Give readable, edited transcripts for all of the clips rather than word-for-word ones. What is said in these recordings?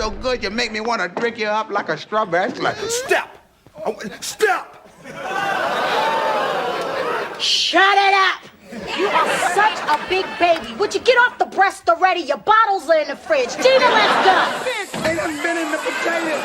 so good you make me want to drink you up like a strawberry. It's like, step! Step! Shut it up! You are such a big baby. Would you get off the breast already? Your bottles are in the fridge. Gina, let's go! They done been in the potatoes.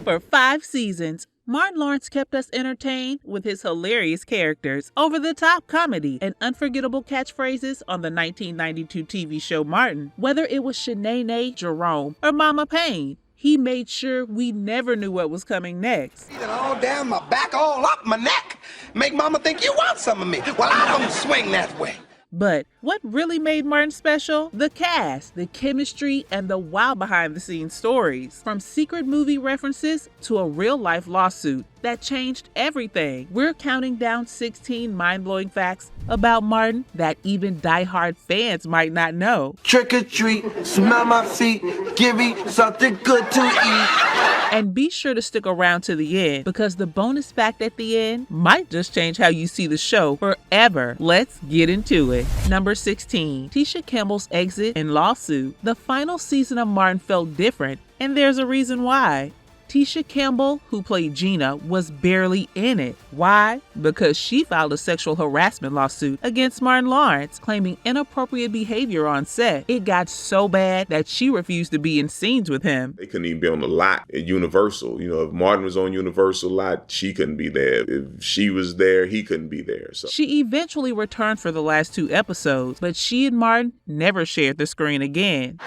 For 5 seasons, Martin Lawrence kept us entertained with his hilarious characters, over-the-top comedy, and unforgettable catchphrases on the 1992 TV show Martin. Whether it was Shanae, Jerome, or Mama Payne, he made sure we never knew what was coming next. All down my back, all up my neck. Make mama think you want some of me. Well, I don't swing that way. But what really made Martin special? The cast, the chemistry, and the wild behind-the-scenes stories. From secret movie references to a real-life lawsuit that changed everything. We're counting down 16 mind-blowing facts about Martin that even die-hard fans might not know. Trick or treat, smell my feet, give me something good to eat. And be sure to stick around to the end, because the bonus fact at the end might just change how you see the show forever. Let's get into it. Number 16, Tisha Campbell's exit and lawsuit. The final season of Martin felt different, and there's a reason why. Tisha Campbell, who played Gina, was barely in it. Why? Because she filed a sexual harassment lawsuit against Martin Lawrence, claiming inappropriate behavior on set. It got so bad that she refused to be in scenes with him. They couldn't even be on the lot at Universal. You know, if Martin was on Universal lot, she couldn't be there. If she was there, he couldn't be there. So she eventually returned for the last 2 episodes, but she and Martin never shared the screen again.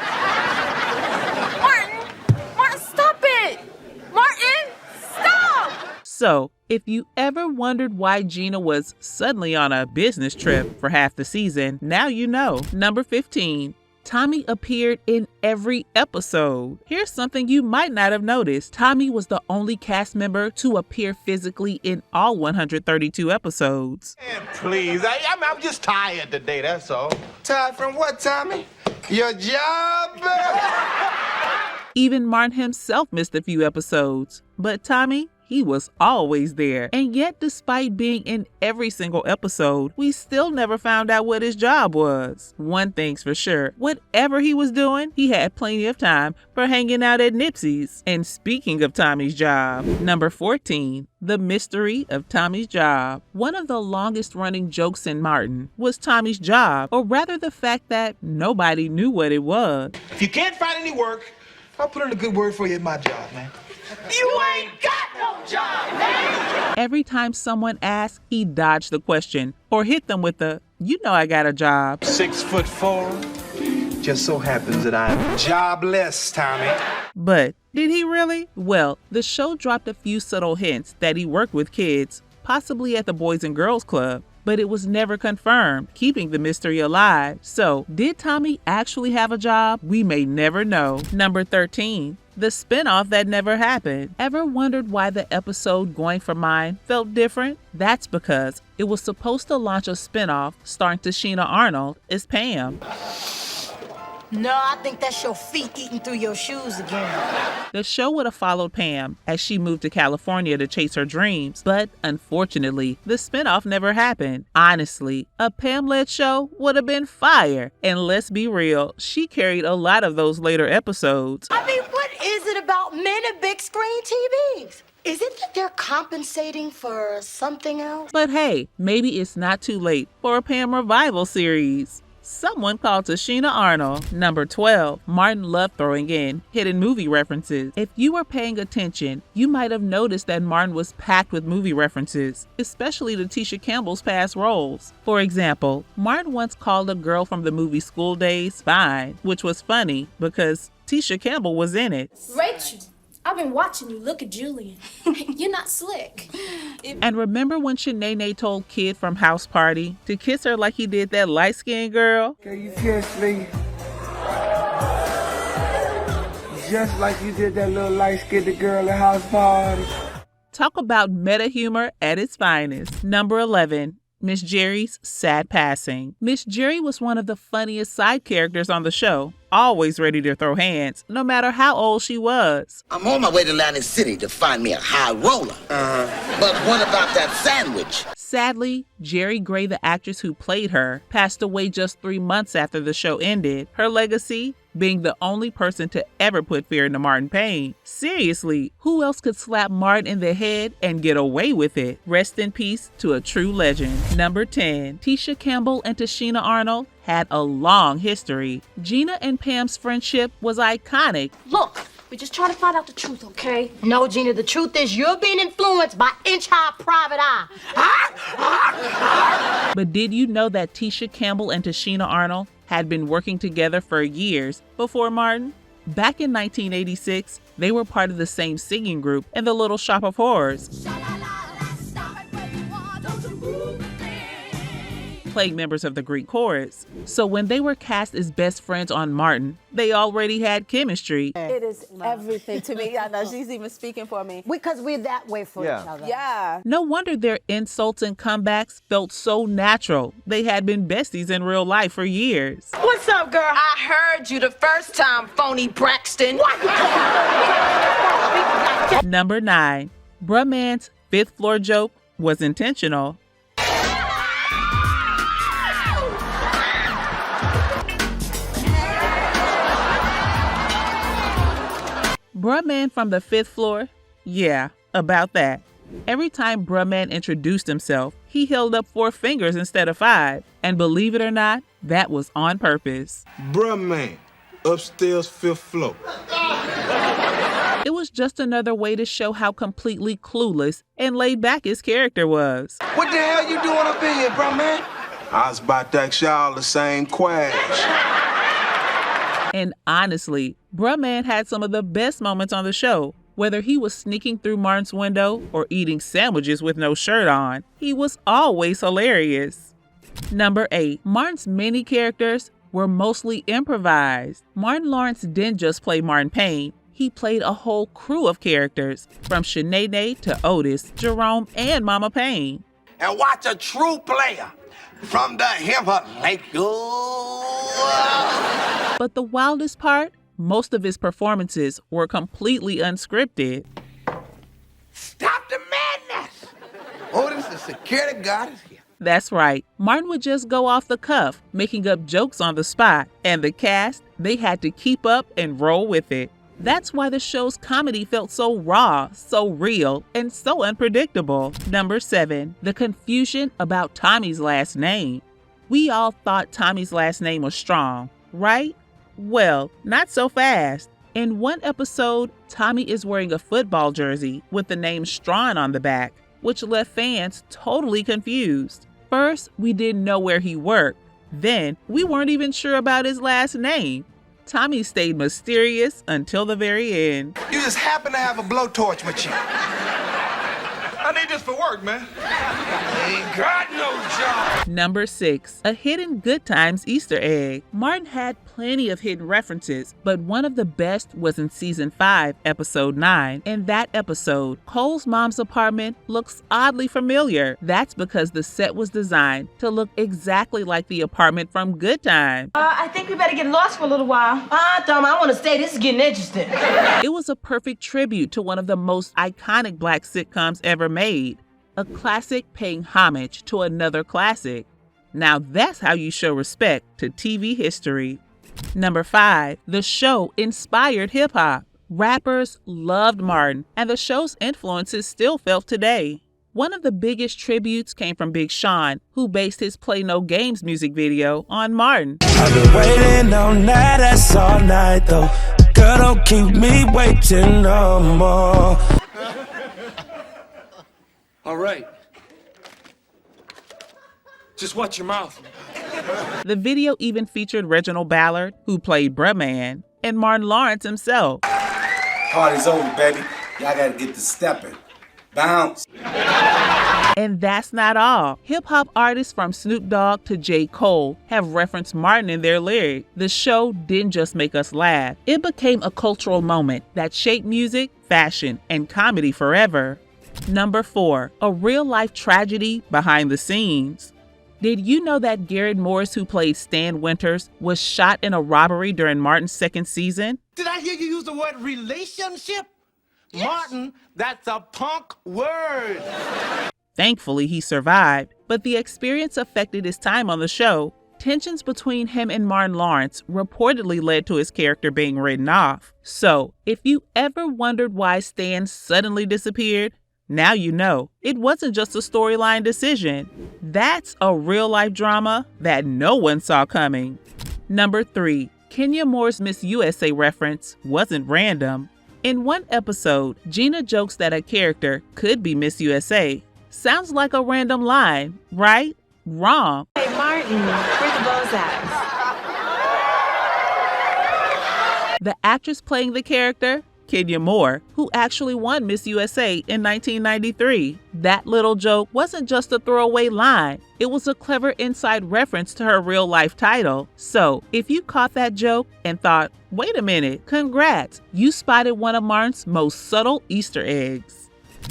So, if you ever wondered why Gina was suddenly on a business trip for half the season, now you know. Number 15. Tommy appeared in every episode. Here's something you might not have noticed. Tommy was the only cast member to appear physically in all 132 episodes. Man, please, I'm just tired today, that's all. Tired from what, Tommy? Your job? Even Martin himself missed a few episodes, but Tommy, he was always there. And yet, despite being in every single episode, we still never found out what his job was. One thing's for sure, whatever he was doing, he had plenty of time for hanging out at Nipsey's. And speaking of Tommy's job, number 14, the mystery of Tommy's job. One of the longest running jokes in Martin was Tommy's job, or rather the fact that nobody knew what it was. If you can't find any work, I'll put in a good word for you at my job, man. You ain't got no job, man! Every time someone asked, he dodged the question or hit them with the, "You know I got a job." 6'4". Just so happens that I'm jobless, Tommy. But did he really? Well, the show dropped a few subtle hints that he worked with kids, possibly at the Boys and Girls Club, but it was never confirmed, keeping the mystery alive. So, did Tommy actually have a job? We may never know. Number 13. The spinoff that never happened. Ever wondered why the episode Going for Mine felt different? That's because it was supposed to launch a spinoff starring Tichina Arnold as Pam. No, I think that's your feet eating through your shoes again. The show would have followed Pam as she moved to California to chase her dreams, but unfortunately, the spinoff never happened. Honestly, a Pam-led show would have been fire. And let's be real, she carried a lot of those later episodes. I mean, what is it about men and big screen TVs? Is it that they're compensating for something else? But hey, maybe it's not too late for a Pam revival series. Someone called Tichina Arnold. Number 12. Martin loved throwing in hidden movie references. If you were paying attention, you might have noticed that Martin was packed with movie references, especially to Tisha Campbell's past roles. For example, Martin once called a girl from the movie School Days Fine, which was funny because Tisha Campbell was in it. Rachel, I've been watching you. Look at Julian. You're not slick. And remember when Shanae told Kid from House Party to kiss her like he did that light-skinned girl? Can you kiss me? Just like you did that little light-skinned girl at House Party. Talk about meta humor at its finest. Number 11. Miss Jerry's sad passing. Miss Jerry was one of the funniest side characters on the show, always ready to throw hands, no matter how old she was. I'm on my way to Atlantic City to find me a high roller. But what about that sandwich? Sadly, Jerry Gray, the actress who played her, passed away just 3 months after the show ended. Her legacy? Being the only person to ever put fear into Martin Payne. Seriously, who else could slap Martin in the head and get away with it? Rest in peace to a true legend. Number 10. Tisha Campbell and Tichina Arnold had a long history. Gina and Pam's friendship was iconic. Look, we're just trying to find out the truth, okay? No, Gina, the truth is you're being influenced by inch-high private eye. But did you know that Tisha Campbell and Tichina Arnold had been working together for years before Martin? Back in 1986, they were part of the same singing group in the Little Shop of Horrors, playing members of the Greek chorus. So when they were cast as best friends on Martin, they already had chemistry. It is everything to me. I know she's even speaking for me. Because we're that way for each other. Yeah. No wonder their insults and comebacks felt so natural. They had been besties in real life for years. What's up, girl? I heard you the first time, phony Braxton. Number 9. Bruh Man's fifth floor joke was intentional. Bruh Man from the 5th floor? Yeah, about that. Every time Bruh Man introduced himself, he held up 4 fingers instead of 5. And believe it or not, that was on purpose. Bruh Man, upstairs 5th floor. It was just another way to show how completely clueless and laid back his character was. What the hell you doing up in here, bro, man? I was about to ask y'all the same question. And honestly, Bruh Man had some of the best moments on the show. Whether he was sneaking through Martin's window or eating sandwiches with no shirt on, he was always hilarious. Number 8. Martin's many characters were mostly improvised. Martin Lawrence didn't just play Martin Payne. He played a whole crew of characters, from Shanae to Otis, Jerome, and Mama Payne. And watch a true player from the Himalayas. But the wildest part? Most of his performances were completely unscripted. Stop the madness! Otis, the security guard is here. That's right, Martin would just go off the cuff, making up jokes on the spot, and the cast, they had to keep up and roll with it. That's why the show's comedy felt so raw, so real, and so unpredictable. Number 7. The confusion about Tommy's last name. We all thought Tommy's last name was Strong, right? Well, not so fast. In one episode, Tommy is wearing a football jersey with the name Strawn on the back, which left fans totally confused. First, we didn't know where he worked. Then, we weren't even sure about his last name. Tommy stayed mysterious until the very end. You just happen to have a blowtorch with you. I need this for work, man. Ain't got no job. Number 6. A hidden Good Times Easter egg. Martin had plenty of hidden references, but one of the best was in Season 5, Episode 9. In that episode, Cole's mom's apartment looks oddly familiar. That's because the set was designed to look exactly like the apartment from Good Times. I think we better get lost for a little while. Tom, I want to stay. This is getting interesting. It was a perfect tribute to one of the most iconic Black sitcoms ever made. A classic paying homage to another classic. Now that's how you show respect to TV history. Number 5. The show inspired hip-hop. Rappers loved Martin, and the show's influence is still felt today. One of the biggest tributes came from Big Sean, who based his Play No Games music video on Martin. I've been waiting on that ass all night though. Girl, don't keep me waiting no more. All right. Just watch your mouth. The video even featured Reginald Ballard, who played Bruh Man, and Martin Lawrence himself. Party's over, baby. Y'all gotta get to stepping. Bounce. And that's not all. Hip-hop artists from Snoop Dogg to J. Cole have referenced Martin in their lyrics. The show didn't just make us laugh. It became a cultural moment that shaped music, fashion, and comedy forever. Number 4. A real-life tragedy behind the scenes. Did you know that Garrett Morris, who played Stan Winters, was shot in a robbery during Martin's second season? Did I hear you use the word relationship? Yes. Martin, that's a punk word. Thankfully, he survived, but the experience affected his time on the show. Tensions between him and Martin Lawrence reportedly led to his character being written off. So, if you ever wondered why Stan suddenly disappeared, now you know. It wasn't just a storyline decision. That's a real-life drama that no one saw coming. Number 3. Kenya Moore's Miss USA reference wasn't random. In one episode, Gina jokes that a character could be Miss USA. Sounds like a random line, right? Wrong. Hey, Martin, where the bows at? The actress playing the character, Kenya Moore, who actually won Miss USA in 1993. That little joke wasn't just a throwaway line. It was a clever inside reference to her real-life title. So, if you caught that joke and thought, wait a minute, congrats, you spotted one of Martin's most subtle Easter eggs.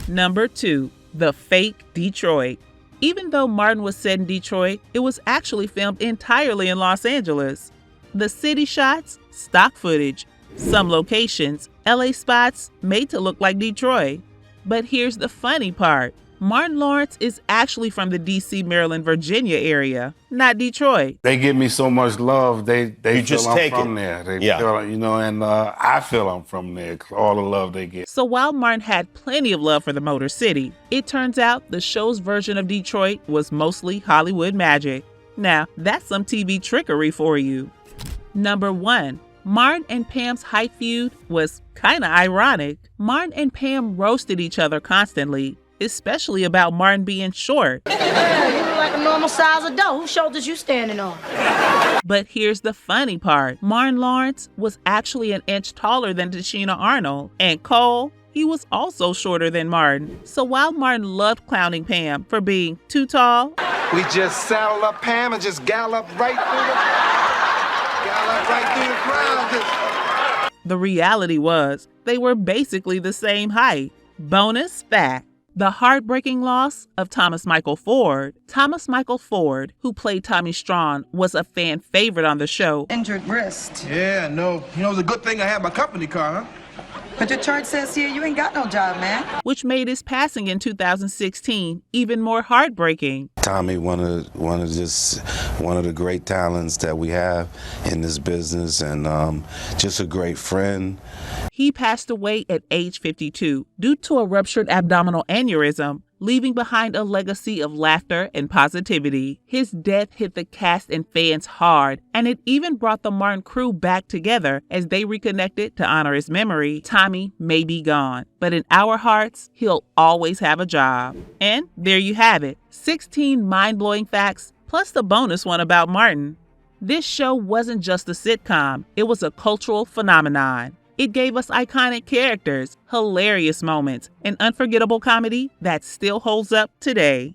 Number 2. The fake Detroit. Even though Martin was set in Detroit, it was actually filmed entirely in Los Angeles. The city shots, stock footage. Some locations, LA spots made to look like Detroit. But here's the funny part. Martin Lawrence is actually from the DC, Maryland, Virginia area, not Detroit. They give me so much love. They feel just I'm take from it. there. They Yeah. feel, and I feel I'm from there 'cause all the love they get. So while Martin had plenty of love for the Motor City, it turns out the show's version of Detroit was mostly Hollywood magic. Now, that's some TV trickery for you. Number 1. Martin and Pam's height feud was kinda ironic. Martin and Pam roasted each other constantly, especially about Martin being short. You look like a normal size adult. Whose shoulders you standing on? But here's the funny part. Martin Lawrence was actually an inch taller than Tichina Arnold. And Cole, he was also shorter than Martin. So while Martin loved clowning Pam for being too tall, We just saddle up Pam and just gallop right through the crowd. the reality was they were basically the same height. Bonus fact. The heartbreaking loss of Thomas Michael Ford. Thomas Michael Ford, who played Tommy Strong, was a fan favorite on the show. Injured wrist. Yeah, no. It's a good thing I had my company car, huh? But your chart says here you ain't got no job, man. Which made his passing in 2016 even more heartbreaking. Tommy, one of the great talents that we have in this business, and just a great friend. He passed away at age 52 due to a ruptured abdominal aneurysm, leaving behind a legacy of laughter and positivity. His death hit the cast and fans hard, and it even brought the Martin crew back together as they reconnected to honor his memory. Tommy may be gone, but in our hearts, he'll always have a job. And there you have it, 16 mind-blowing facts, plus the bonus one about Martin. This show wasn't just a sitcom, it was a cultural phenomenon. It gave us iconic characters, hilarious moments, and unforgettable comedy that still holds up today.